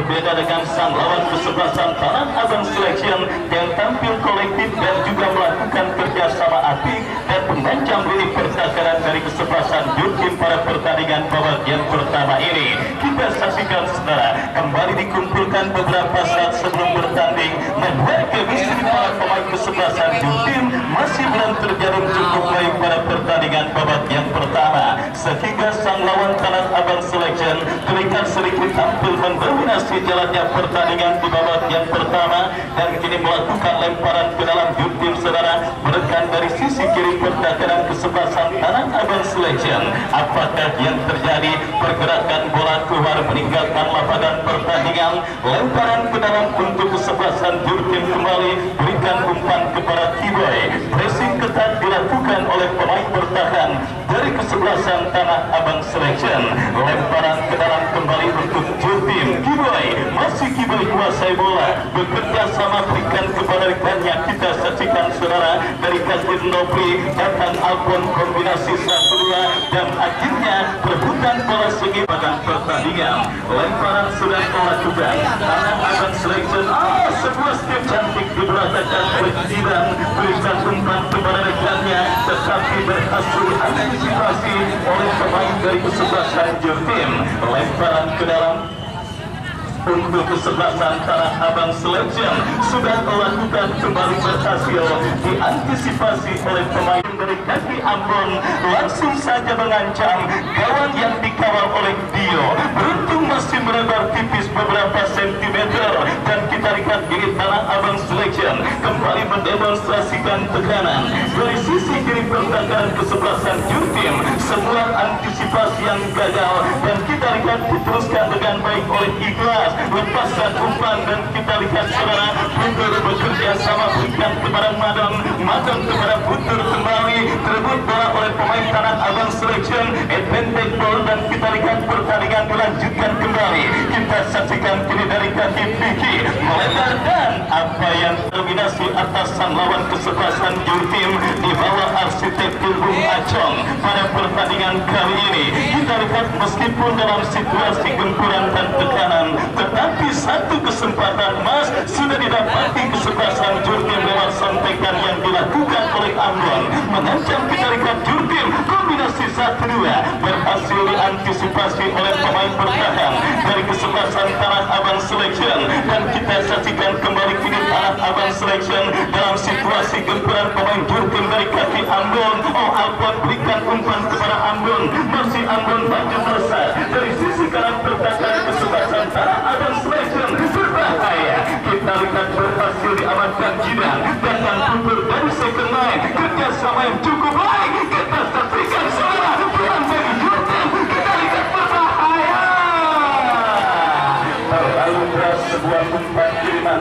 berbeda dengan sang lawan kesebelasan Tanah Abang Selection yang tampil kolektif dan juga melakukan kerjasama apik dan mengancam lini pertahanan dari kesebelasan Jurtim pada pertandingan babak yang pertama ini. Kita saksikan saudara, kembali dikumpulkan beberapa saat sebelum bertanding, membuat kemistri para pemain kesebelasan Jurtim masih belum terjalin cukup baik pada pertandingan babak yang pertama, sehingga sang lawan Tanah Abang Selection terlihat sedikit tampil mendominasi jalannya pertandingan di babak yang pertama dan kini melakukan lemparan ke dalam Jurtim saudara, menekan dari sisi kiri pertahanan kesebelasan Tanah Abang Selection. Apakah yang terjadi? Pergerakan bola keluar meninggalkan lapangan pertandingan, lemparan ke dalam untuk kesebelasan Jurtim kembali, berikan umpan kepada Kiboy. Pressing ketat dilakukan oleh pemain bertahan dari kesebelasan Tanah Abang Selection. Lemparan ke dalam kembali untuk Jurtim. Kiboy, masih Kiboy kuasai bola, bekerja sama berikan kepada rekannya. Kita saksikan saudara, dari Kasir Nopri datang Alpon, kombinasi 1-2 dan akhirnya perebutan bola segi pada pertandingan. Lemparan sudah dilakukan Tanah Abang Selection. Sebuah step cantik diberatakan oleh Jidan, berikan umpan kepada rekannya, tetapi berhasil antisipasi oleh pemain dari kesebelasan Jurtim. Lemparan ke dalam untuk kesebelasan Tanah Abang Selection sudah melakukan kembali, berhasil diantisipasi oleh pemain dari kaki Ambon, langsung saja mengancam gawang yang dikawal oleh Dio. Beruntung masih melebar tipis beberapa sentimeter dan kita lihat kiri Tanah Abang Selection kembali mendemonstrasikan tekanan dari sisi kiri pertahanan kesebelasan Jurtim. Sebuah antisipasi yang gagal dan kita lihat diteruskan dengan baik oleh Ikhlas, lepaskan umpan dan kita lihat saudara, Bundur bekerja sama berikan kepada Madang kepada Bundur kembali, terebut bola oleh pemain Tanah Abang Selection, advantage ball dan kita lihat pertandingan dilanjutkan kembali. Kita saksikan kini dari kaki Vicky melebar dan apa yang dominasi atas sang lawan kesebelasan Jurtim di bawah arsitektur Bung Acong pada pertandingan kali ini. Kita lihat meskipun dalam situasi gempuran dan tekanan, tetapi satu kesempatan emas sudah didapati kesebelasan Jurtim lewat sontekan yang dilakukan oleh Ambon, mengancam kita lihat Jurtim kombinasi 1-2 berhasil diantisipasi oleh pemain bertahan dari kesebelasan Tanah Abang Selection dan kita saksikan kembali kini Tanah Abang Selection dalam situasi gempuran pemain Jurtim dari kaki Ambon. Alpon berikan umpan kepada Ambon, masih Ambon baju besar dari sisi kanan pertahanan kesebelasan Tanah Abang Selection berbahaya. Kita lihat berhasil diamankan Jidan dan Bundur dari second line, kerjasama yang cukup baik. Kita saksikan saudara, peran dari Jurtim, kita lihat berbahaya. Terlalu keras sebuah umpan kiriman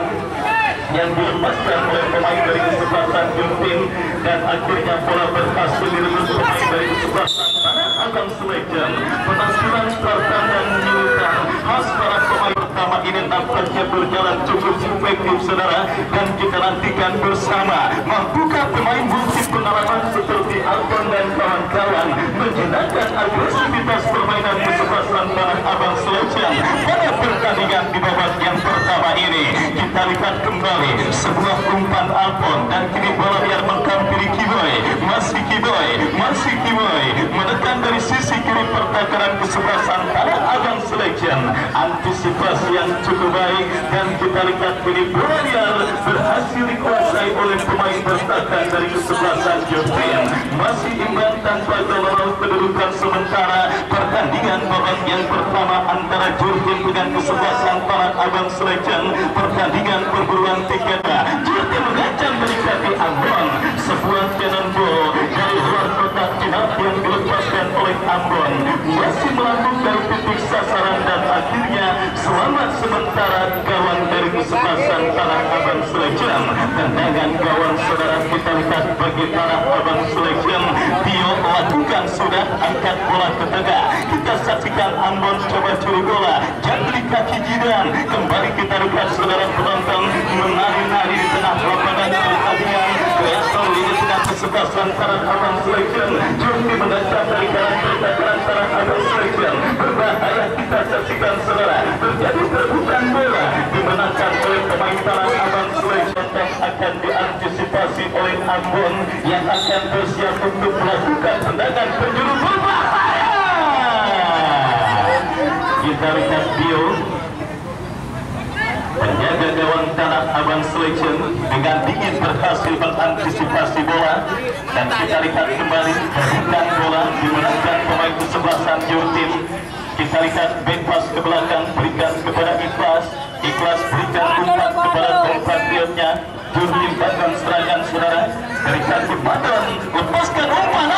yang dilepaskan oleh pemain dari kesebelasan Jurtim dan akhirnya bola berhasil direbut pemain dari kesebelasan Tanah Abang Selection. Penampilan Spartan dan Militan khas para pemain pertama ini nampaknya berjalan cukup efektif saudara, dan kita nantikan bersama mampukah pemain multi pengalaman seperti Alpon dan kawan-kawan menjinakkan agresivitas permainan kesebelasan Tanah Abang Selection pada pertandingan di babak yang pertama ini. Kita lihat kembali sebuah umpan Alpon dan kini bola biar menghampiri Kiboy, masih Kiboy, masih Kiboy menekan dari sisi kiri pertahanan kesebelasan Tanah Abang Selection. Antisipasi yang cukup baik dan kita lihat kini bola liar berhasil dikuasai oleh pemain bertahan dari kesebelasan Jurtim. Masih imbang tanpa gol, kedudukan sementara pertandingan babak yang pertama antara Jurtim dengan kesebelasan Tanah Abang Selection. Pertandingan perburuan tiket, Jurtim mengancam mendekati Ambon. Sebuah cannonball dari luar kotak penalti yang dilepaskan oleh Ambon masih melambung dari titik sasaran dan akhirnya selamat sementara gawang dari kesebelasan Tanah Abang Selection. Tendangan gawang saudara kita lihat bagi Tanah Abang Selection, Tio lakukan sudah angkat bola ke tengah. Kita saksikan Ambon coba curi bola, jatuh di kaki Jidan. Kembali kita lihat saudara penonton menari-nari di tengah lapangan pertandingan. Kelihatan lini tengah kesebelasan Tanah Abang Selection, Jurtim mendatar dari kanan pertahanan Tanah Abang Selection. Berbahaya kita saksikan saudara, terjadi perebutan bola Ambon yang akan bersiap untuk melakukan tendangan penjuru berbahaya. Kita lihat Bio, penjaga gawang Tanah Abang Selection, dengan dingin berhasil mengantisipasi bola, dan kita lihat kembali berikan bola dimenangkan pemain kesebelasan Jurtim. Kita lihat bebas ke belakang, berikan kepada Ikhlas berikan umpan kepada compatriotnya. Jurtim bahkan serangan saudara, berikan kepada lepaskan umpan,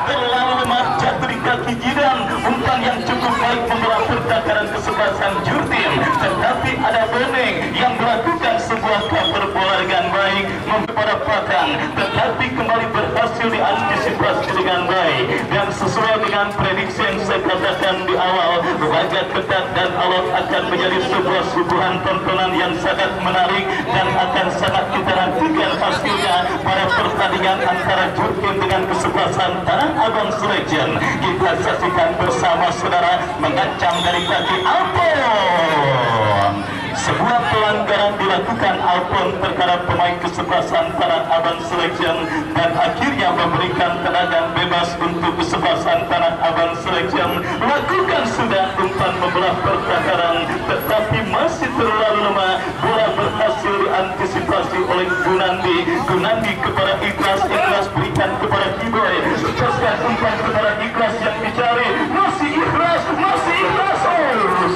terlalu lemah, jatuh di kaki Jidan. Umpan yang cukup baik membelah pertakaran kesebelasan Jurtim, tetapi ada Boneng yang melakukan sebuah cover bola dengan baik kepada Patang, tetapi kembali berhasil diantisipasi dengan baik. Dan sesuai dengan prediksi yang saya katakan di awal, laga ketat dan alot akan menjadi sebuah suguhan tontonan yang sangat menarik dan akan sangat kita nantikan hasilnya pada pertandingan antara Jurtim dengan kesebelasan Tanah Abang Selection. Kita saksikan bersama saudara, mengancam dari kaki Alpon. Sebuah pelanggaran dilakukan Alpon terhadap pemain kesebelasan Tanah Abang Selection dan akhirnya memberikan tendangan bebas untuk kesebelasan Tanah Abang Selection. Lakukan sudah umpan membelah pertakaran, tetapi masih terlalu lemah. Bola berhasil diantisipasi oleh Gunandi kepada Ikhlas berikan kepada Kiboy, lepaskan umpan kepada Ikhlas yang dicari, masih Ikhlas.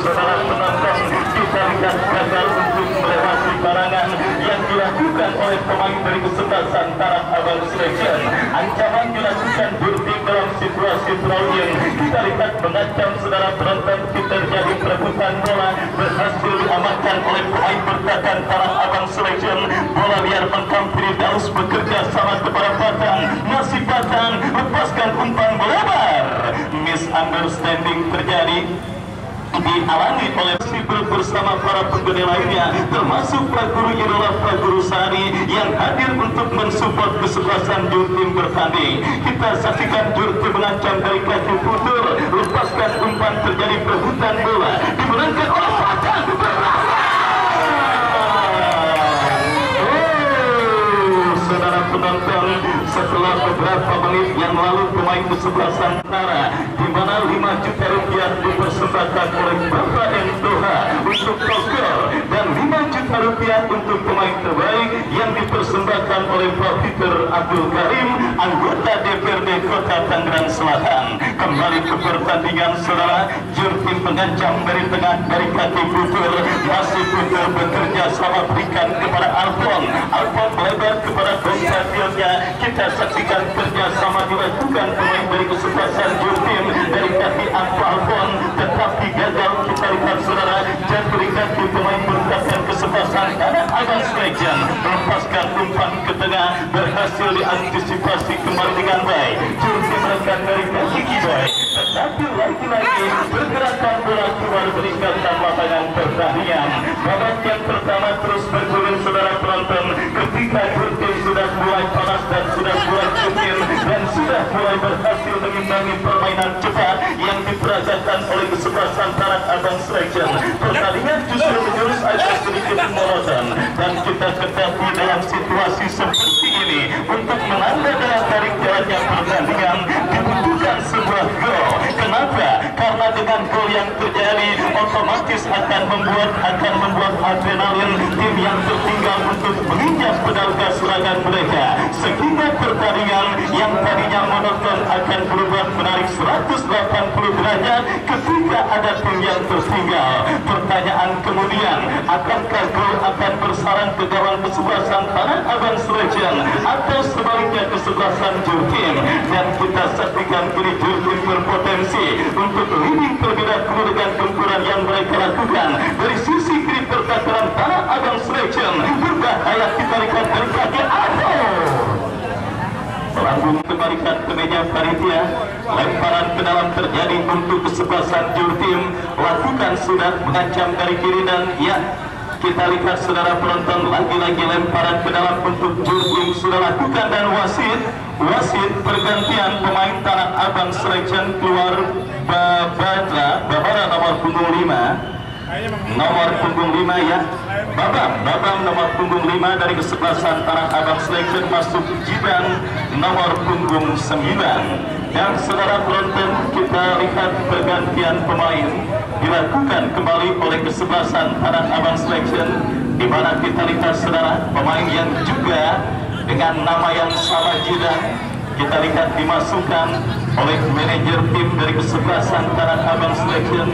Saudara penonton, kita lihat gagal untuk melewati barangan yang dilakukan oleh pemain dari kesebelasan Tanah Abang Selection. Ancaman dilakukan Jurtim dalam situasi terakhir. Kita lihat mengancam saudara penonton, terjadi perebutan bola, berhasil diamankan oleh pemain bertahan Tanah Abang Selection. Bola liar menghampiri Daus, bekerja sama kepada Patang, masih Patang, lepaskan umpan melebar. Misunderstanding terjadi, dialami oleh sipil bersama para pengguna lainnya, termasuk Pak Guru Idola Pak Guru Sari yang hadir untuk mensupport kesebelasan Jurtim bertanding. Kita saksikan Jurtim mengancam dari kaki putur, lepaskan umpan, terjadi perebutan bola, dimenangkan oleh Patang. Saudara penonton, setelah beberapa menit yang lalu pemain kesebelasan Tanah, di mana 5 juta rupiah dipersembahkan oleh Bapak Endoha untuk Togor dan 5 juta rupiah untuk pemain terbaik yang dipersembahkan oleh Pak Peter Abdul Karim, anggota DPRD Kota Tangerang Selatan. Kembali ke pertandingan saudara, Jurtim mengancam dari tengah, dari kaki putur, masih putur bekerja sama berikan kepada Alpon melebar kepada compatriotnya. Kita saksikan kerjasama dilakukan pemain dari kesebelasan Jurtim dari kaki Alpon, tetapi gagal. Kita lihat saudara, jatuh di kaki pemain bertahan kesebelasan Tanah Abang Selection, melepaskan umpan ke tengah, berhasil diantisipasi kembali dengan baik. Jurtim menekan dari kaki Kiboy, tetapi lagi-lagi pergerakan bola keluar meninggalkan lapangan pertandingan. Babak yang pertama terus bergulir saudara penonton, ketika Jurtim sudah mulai panas dan sudah mulai cutir dan sudah mulai berhasil mengimbangi permainan cepat yang diperagakan oleh kesebelasan Tanah Abang Selection. Pertandingan justru menjurus agak sedikit monoton, dan kita ketahui dalam situasi seperti ini untuk menanda daya tarik jalannya pertandingan dibutuhkan sebuah gol. Kenapa? Karena dengan gol yang terjadi otomatis akan membuat adrenalin tim yang tertinggal untuk menginjak pedal gas serangan mereka, sehingga pertandingan yang tadinya monoton akan berubah menarik 180 derajat ketika ada tim yang tertinggal. Pertanyaan kemudian, akankah gol akan bersarang ke gawang kesebelasan Tanah Abang Selection atau sebaliknya kesebelasan Jurtim? Dan kita saksikan kini Jurtim berpotensi untuk leading terlebih dahulu dengan gempuran yang mereka lakukan dari sisi kiri pertakaran Tanah Abang Selection. Berbahaya, kita lihat dari kaki melambung kembalikan ke meja panitia, lemparan ke dalam terjadi untuk kesebelasan Jurtim, lakukan sudah mengancam dari kiri dan ya, kita lihat saudara penonton, lagi-lagi lemparan ke dalam untuk Jurtim sudah lakukan, dan wasit pergantian pemain Tanah Abang Selection keluar Babara nomor punggung 5 nomor punggung 5 ya. Babam nomor punggung 5 dari kesebelasan Tanah Abang Selection masuk Jidan nomor punggung 9. Dan saudara penonton, kita lihat pergantian pemain dilakukan kembali oleh kesebelasan Tanah Abang Selection, di mana kita lihat saudara pemain yang juga dengan nama yang sama Jidan kita lihat dimasukkan oleh manajer tim dari kesebelasan Tanah Abang Selection.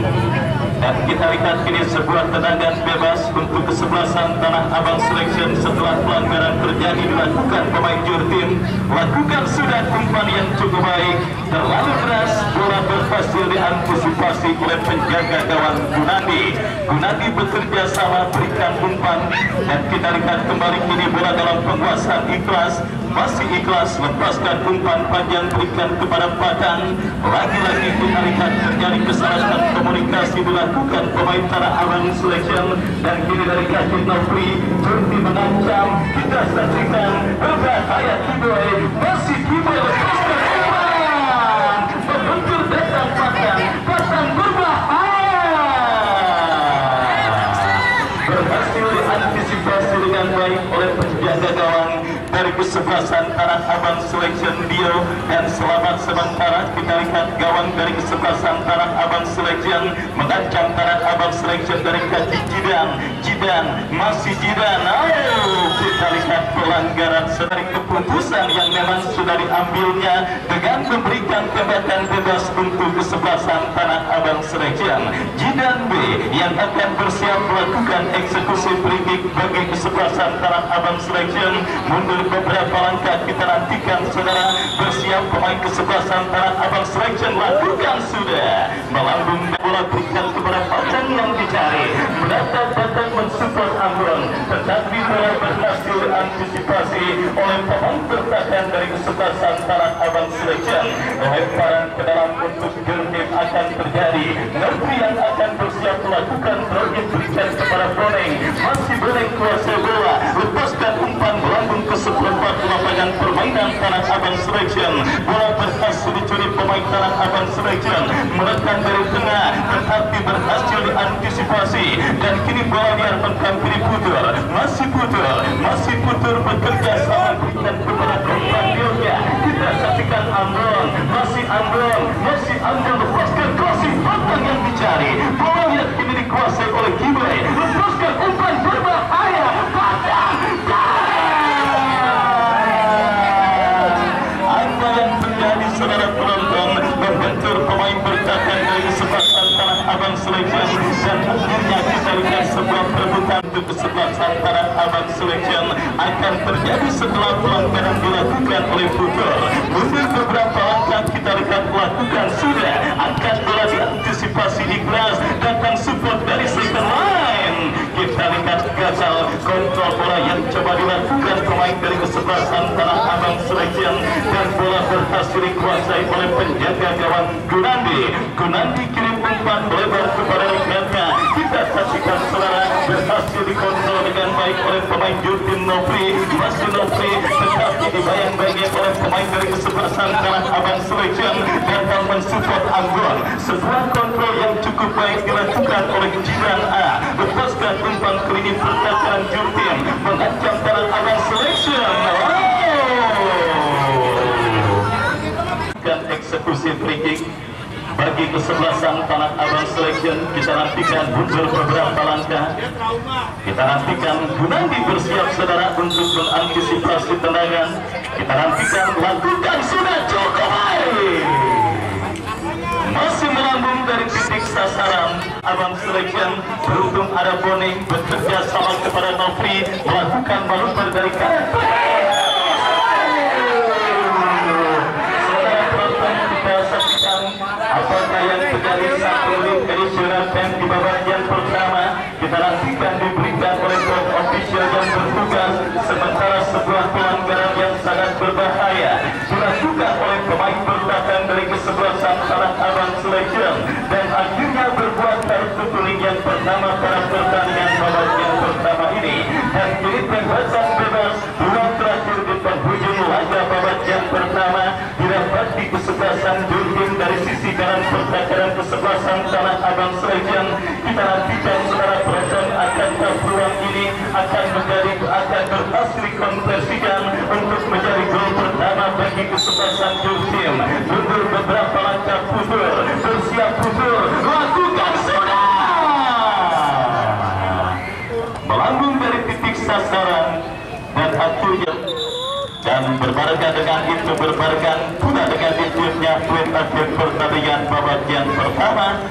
Dan kita lihat ini sebuah tendangan bebas untuk kesebelasan Tanah Abang Selection setelah pelanggaran terjadi dilakukan pemain Jurtim. Lakukan sudah umpan yang cukup baik, terlalu keras, bola berhasil diantisipasi oleh penjaga gawang Gunandi. Gunandi bekerja sama berikan umpan, dan kita lihat kembali ini bola dalam penguasaan Ikhlas, masih Ikhlas lepaskan umpan panjang berikan kepada Padang. Lagi-lagi kita lihat terjadi kesalahan komunikasi dilakukan pemain Tanah Abang Selection, dan kini dari kaki Nofri Jurti mengancam. Kita saksikan berbahaya Kiboy, masih Kiboy lepaskan umpan, meluncur datang Padang berbahaya, berhasil diantisipasi dengan baik oleh penjaga gawang dari kesebelasan Tanah Abang Selection Dio. Dan selamat sementara kita lihat gawang dari kesebelasan Tanah Abang Selection mengancam Tanah Abang Selection dari kaki Jidan masih Jidan. Kita lihat pelanggaran dari keputusan yang memang sudah diambilnya dengan memberikan tembakan bebas untuk kesebelasan Tanah Abang Selection. Jidan B yang akan bersiap melakukan eksekusi free kick bagi kesebelasan Tanah Abang Selection. Mundur beberapa langkah, kita nantikan saudara, bersiap pemain kesebelasan Tanah Abang Selection lakukan sudah melambung bola berikan kepada Padang yang dicari, datang mensupport Ambron, tetapi bola berhasil diantisipasi oleh pemain bertahan dari kesebelasan Tanah Abang Selection. Lemparan ke dalam untuk Jurtim akan terjadi. Nanti yang akan bersiap melakukan throw-in berikan kepada Boneng, masih Boneng kuasai bola, lepaskan umpan melambung ke seperempat lapangan permainan Tanah Abang Selection. Bola berhasil dicuri pemain Tanah Abang Selection, menekan dari tengah tetapi berhasil diantisipasi, dan kini bola biar menghampiri Putur, masih Putur bekerja sama berikan kepada kompandilnya. Kita saksikan Ambron, masih Ambron lepaskan crossing Padang yang dicari, bola yang kini dikuasai oleh Kiboy, lepaskan umpan berbahaya Padang. Apa yang terjadi saudara penonton, membentur pemain bertahan dari kesebelasan Tanah Abang Selection, dan akhirnya kita lihat sebuah perebutan untuk kesebelasan Tanah Abang Selection akan terjadi setelah pelanggaran dilakukan oleh Putur. Mundur beberapa langkah, kita lihat lakukan sudah, akan bola diantisipasi Ikhlas, datang support dari second line. Kita lihat gagal kontrol bola yang coba dilakukan pemain dari kesebelasan Tanah Abang Selection, dan bola berhasil dikuasai oleh penjaga gawang Gunandi kirim umpan lebar kepada rekannya. Kita saksikan saudara, berhasil dikontrol dengan baik oleh pemain Jurtim Nofri, masih Nofri, tetapi dibayang-bayangi oleh pemain dari kesebelasan Tanah Abang Selection, datang mensupport Ambron. Sebuah kontrol yang cukup baik dilakukan oleh Jidan A, lepaskan umpan ke lini pertahanan Jurtim, mengancam Tanah Abang Selection. Dan eksekusi free kick bagi kesebelasan Tanah Abang Selection. Kita nantikan mundur beberapa langkah, kita nantikan Gunandi bersiap saudara untuk mengantisipasi tendangan. Kita nantikan lakukan sudah cukup baik, masih melambung dari titik sasaran Abang Selection. Beruntung ada Boneng bekerja sama kepada Nofri, melakukan manuver dari kanan. Apakah yang terjadi saat ini additional time di babak yang pertama? Kita nantikan diberikan oleh top official yang bertugas, sementara sebuah pelanggaran yang sangat berbahaya dilakukan oleh pemain bertahan dari kesebelasan Tanah Abang Selection, dan akhirnya berbuat kartu kuning yang pertama pada pertandingan babak yang pertama ini. Dan kini tembakan bebas ruang terakhir di penghujung laga babak yang pertama didapat di kesebelasan Jurtim dari sisi kanan pertahanan kesebelasan Tanah Abang Selection. Kita nantikan akan berhasil dikonversikan untuk menjadi gol pertama bagi kesebelasan Jatim. Mundur beberapa langkah, mundur, bersiap mundur, lakukan sudah melambung dari titik sasaran dan akhirnya. Dan berbarengan dengan itu, berbarengan pula dengan debutnya Twin Akhir pertandingan babak yang pertama,